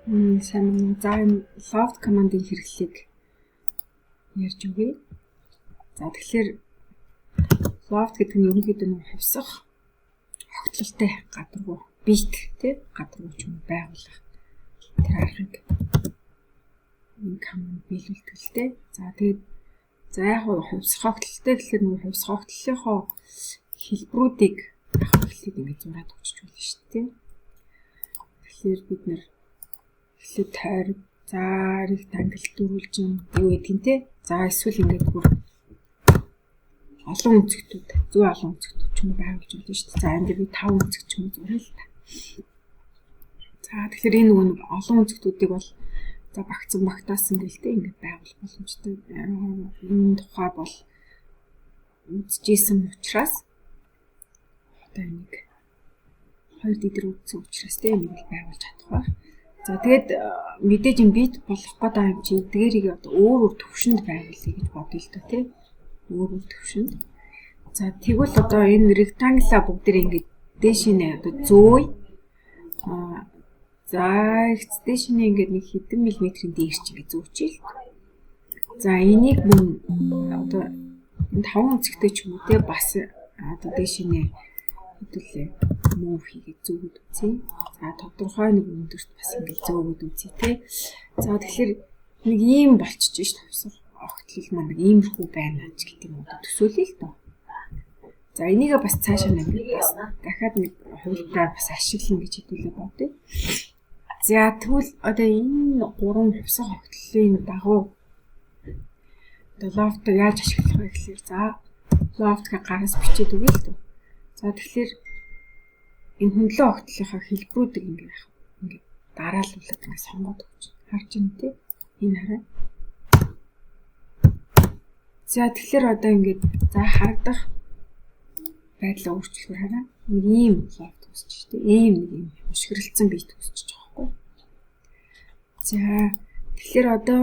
Сайн. За энэ loft command-ийн хэрэглээг ярьж өгье. За тэгэхээр loft гэдэг нь ерөнхийдөө нэг хувьсах хогтлолтой гадаргуу бит тий гадаргуу ч юм байгуулах тэр аргыг энэ command биелүүлдэг л дээ. За тэгээд за яг хувьсах хогтлолтой гэхэлэр нэг хувьсах хогтлолынхоо хэлбэрүүдийг ахиглахыг ингэж зураад өгч болно шүү дээ. Тэгэхээр бид нэр эхлээд тойрог заарыг тангилдуулж юм юу гэдэг нь те. За эсвэл ингээд бүр олон өнцгтүүд зүй олон өнцгтүүд ч юм байгуулж болно шүү дээ. За энэ би 5 өнцг ч юм зуръя л та. За тэгэхээр энэ нөгөө олон өнцгтүүдийг бол за багтаасан гэлтэй ингээд байгуулах боломжтой. Энэ тухай бол үзчихсэн учраас одоо нэг хоёр дэдэр үзсэн учраас те энийг байгуулж чадах ба. За тэгээд мэдээж юм бит болох гэдэг юм чи эдгээрийг одоо өөр төвшөнд байгуулъя гэж бодъё л доо тий. Өөр төвшөнд. За тэгвэл одоо энэ rectangle бүгдээ ингээд дээшээ одоо зөөе. За дээшээ ингээд нэг хэдэн миллиметрийн дээр чи ингээд зөөчихье л. За энийг мөн одоо энэ 5 өнцгтэй ч юм уу тий бас одоо дээшээ хэдүүлээ move хийгээд зөөгд үзье. За тодорхой нэг өндөрт бас ингээд зөөгд үзье тий. За тэгэхээр нэг ийм болчихж шít огтлол маань нэг иймэрхүү байна ч гэдэг юм уу төсөөлөе л доо. За энийгээ бас цаашаа нэг бас дахиад нэг хувилбараар бас ашиглана гэж хэдүүлээ бодъё. За тэгвэл одоо энэ гурван хувьсах огтлолын дагуу одоо loft яаж ашиглах вэ гэхээр за loft-ыг гараас бичээд өгье л дөө. За тэгэхээр энэ хөндлөн огтлынхаа хэлбэрүүдийг ингээд дараалуулаад ингээд сонгоод өгч харж байна тий. Энэ хараа. За тэгэхээр одоо ингээд за харагдах байдлаа өөрчлөхөр хараа. Нэг ийм loft үүсэж тий. Ийм нэг юм ушгирлцсан бит үүсэж байгаа байхгүй. За тэгэхээр одоо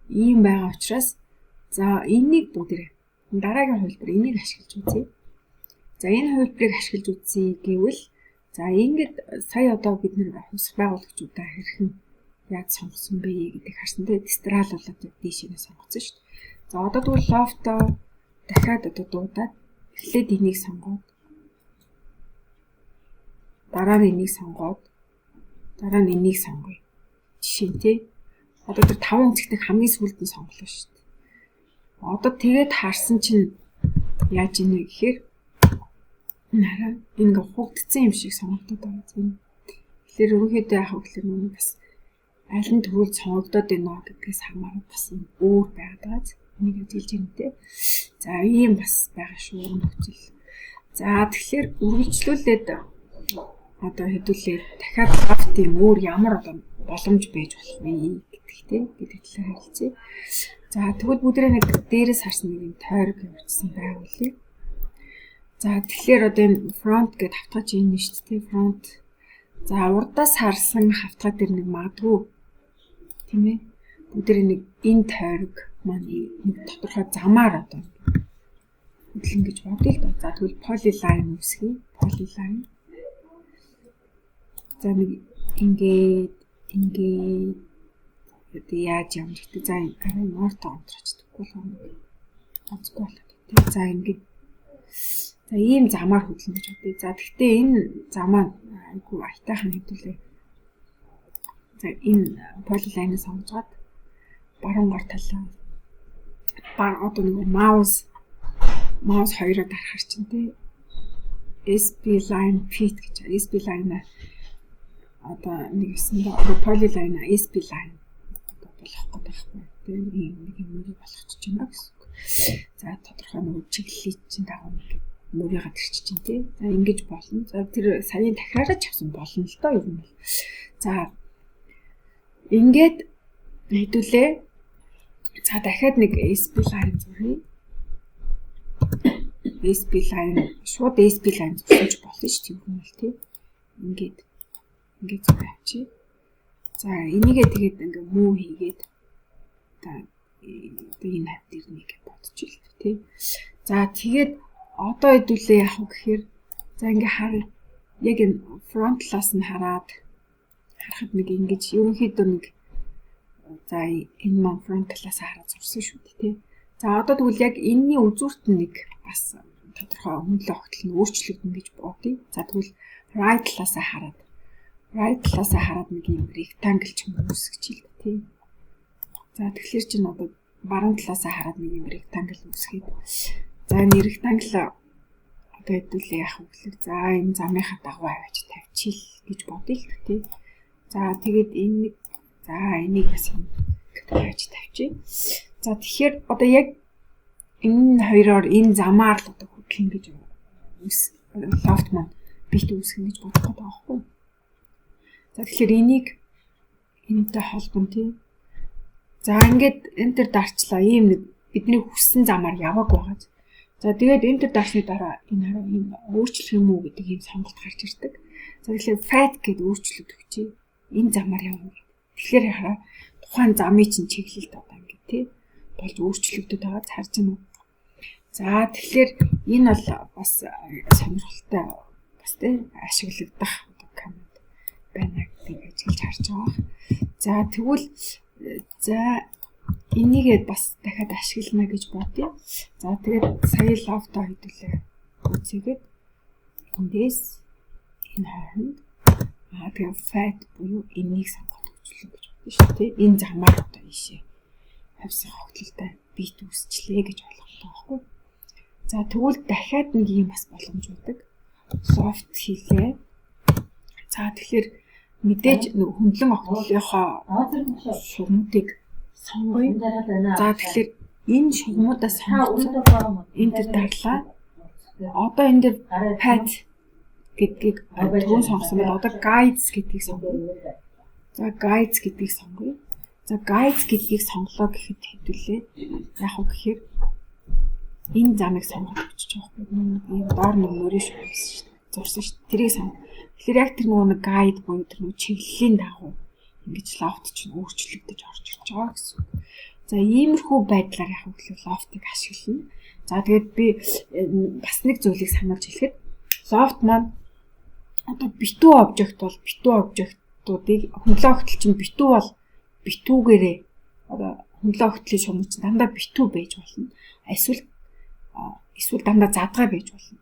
ийм байгаа учраас за энийг бүгдээ дараагийн хувилбар энийг ашиглаж үзье. За энэ хувилбарыг ашиглаж үзье гэвэл за ингээд сая одоо бид нэр хувьсах байгуулагчдаа хэрхэн яаж сонгосон бэ гэдэг харсан тэ дистралуулаад дээшээ сонгоцсон шүү дээ. За одоо тэгвэл loft дахиад одоо дуудаад эхлээд энийг сонгоод дараа нь энийг сонгоод дараа нь энийг сонгоё. Жишээ нь тий. Одоо тэр 5 өнцгтийг хамгийн сүүлд нь сонголоо шүү дээ. Одоо тэгээд харсан чинь яаж ийнэ гэхээр нараа ингээ хугдсан юм шиг санагдаад байгаа юм. Тэгэхээр ерөнхийдөө яах вэ гэхээр нүг бас аль нь төрүүл сонгогдоод байна гэдгээс хамаарат бас өөр байгаад байгаа. Энийг хэлж юмтэй. За ийм бас байгаа шүү нөхцөл. За тэгэхээр үргэлжлүүлээд одоо хэдүүлээ дахиад loft юм өөр ямар одоо боломж байж болох вэ гэдэгтэй гэдэг талаар хэлцээ. За тэгвэл бүгдээ нэг дээрээс харсан нэг юм тойрог явуулсан байгуулъя. За тэгэхээр одоо энэ front гэдэг хавтгай чинь энэ шүү дээ front. За урдаас харсан хавтгай дээр нэг магадгүй тийм ээ. Бүгдээ нэг энэ тойрог маань нэг тодорхой замаар одоо хөдлөн гэж бодъё л доо. За тэгвэл polyline үсгий. Polyline. За нэг ингээд одоо яаж юм гэдэг. За арай норто онцрочдоггүй л юм. Онцгүй болоод. Тэгээ за ингээд за ийм замаар хөдлөн гэж бодъё. За гэхдээ энэ замаа айгүй айтайхан хэвдүүлээ. За энэ polyline-ыг сонгоод баруун гар талаа одоо нэг маус хоёроо дарахар чинь тий SP line fit гэж SP line одоо нэг юм polyline SP line болох гэдэг байхгүй тий нэг юм болгочих чинь байна гэсэн. За тодорхой нэг чиглэлийг чинь дагуу нэг мөрийгаад ирчих чинь тий. За ингэж болно. За тэр саяны дахиараа ч авсан болно л доо ер нь. За ингээд хэдүүлээ. За дахиад нэг SP line зуръя. SP line шууд SP line зурж болно шүү дээ юм л тий. Ингээд зураг авчи. За энийгээ тэгээд ингээ муу хийгээд одоо энэ хавь дээр нэг бодчих л тий. За тэгээд одоо хэдүүлээ яах вэ гэхээр за ингээ хар яг энэ front талаас нь хараад харахад нэг ингэж ерөнхийдөө нэг за энэ маань фронт талаас хараад зурсан шүү дээ тий. За одоо тэгвэл яг энэний үзүүрт нэг бас тодорхой хөндлөн огтл нь өөрчлөгдөн гэж бодъё. За тэгвэл right талаас хараад нэг юм rectangle ч юм уу үүсгэж ил тий. За тэгэхээр чинь одоо баруун талаас хараад нэг юм rectangle үүсгээд за энэ rectangle одоо хэдүүлээ яах вэ гэхээр за энэ замынхаа дагуу аваач тавьчих гэж бодъё л тий. За тэгээд энэ нэг за энийг бас аваач тавьчих. За тэгэхээр одоо яг энэ хоёроор энэ замаар л одоо хөдлөн гэж лофт маань бит үүсгэн гэж бодох гэдэг аахгүй. За тэгэхээр энийг энэтэй холбон тий. За ингээд энэ төр дарчлаа ийм нэг бидний хүссэн замаар яваг байгаа. За тэгээд энэ төр дарсны дараа энэ хараа энэ өөрчлөх юм уу гэдэг ийм сонголт гарч ирдэг. За тэгэхээр fat гэдэг өөрчлөлт өгчээ. Энэ замаар явна. Тэгэхээр хараа тухайн замын чинь чиглэлд одоо ингээд тий болж өөрчлөгдөд байгаа харж байна уу? За тэгэхээр энэ бол бас сонирхолтой бас тий ашиглагдах команд байна гэдгийг ажиглаж харж байгаа. За тэгвэл за энийгээ бас дахиад ашиглана гэж бодъё. За тэгээд сая лофтоо хэдүүлээ үзээгээд эндээс энэ хооронд тэгээд fat буюу энийг сонгох гэж бодсон шүү дээ. Энэ замаар одоо ийшээ тавьсан хогтлолтой бит үүсчлээ гэж ойлгох байхгүй. За тэгвэл дахиад нэг юм бас боломж байдаг. Soft хийлээ. За тэгэхээр мэдээж хөндлөн огтлолынхоо шугамдыг сонгоё. За тэгэхээр энэ шугамудаас сонгосон энэ төр дарлаа. Одоо энэ дээр pad гэдгийг түрүүн сонгосон бол одоо guides гэдгийг сонгоё. За guides гэдгийг сонгоё. За guides гэдгийг сонглоо гэхэд хэвдүүлээ. Яг уу гэхээр энэ замыг сонгож өчөж байгаа юм. Ийм доор нэг мөрөш зурсан шүү дээ. Тэрийг сонгоо. Тэгэхээр яг тэр нэг guide буюу тэр нэг чиглэлийн дагуу ингэж лофт чинь өөрчлөгдөж орж ирж байгаа гэсэн. За иймэрхүү байдлаар яг хөглөө лофтыг ашиглана. За тэгээд би бас нэг зүйлийг сануулж хэлэхэд лофт маань одоо битүү обжект бол битүү обжектуудыг хөндлөн огтл чинь битүү бол битүүгээрээ одоо хөндлөн огтлын шугам чинь дандаа битүү байж болно. Эсвэл дандаа задгай байж болно.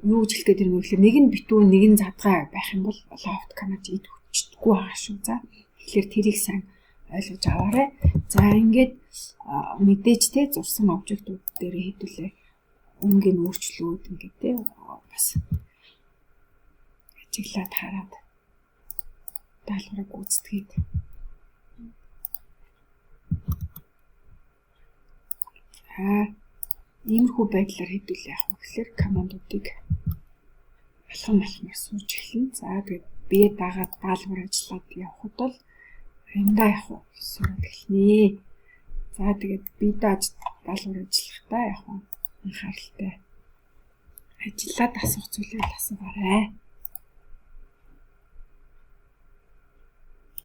Юу гэж хэлэх гээд юм бэ гэхээр нэг нь битүү нэг нь задгай байх юм бол лофт команд ид хүчдэггүй байгаа шүү. За тэгэхээр тэрийг сайн ойлгож аваарай. За ингээд мэдээж те зурсан обжектууд дээр хэдүүлээ өнгийн өөрчлөлүүд ингээд те бас ажиглаад хараад даалгаврыг гүйцэтгээд иймэрхүү байдлаар хэдүүлээ яах вэ гэхээр командуудыг алхамаар сууж эхэлнэ. За тэгээд бие дагаад даалгавар ажиллаад явхад бол аяндаа явах суугаад эхэлнэ. За тэгээд бие дааж даалгавар ажиллахдаа яг анхааралтай ажиллаад асуух зүйлээ асуугаарай.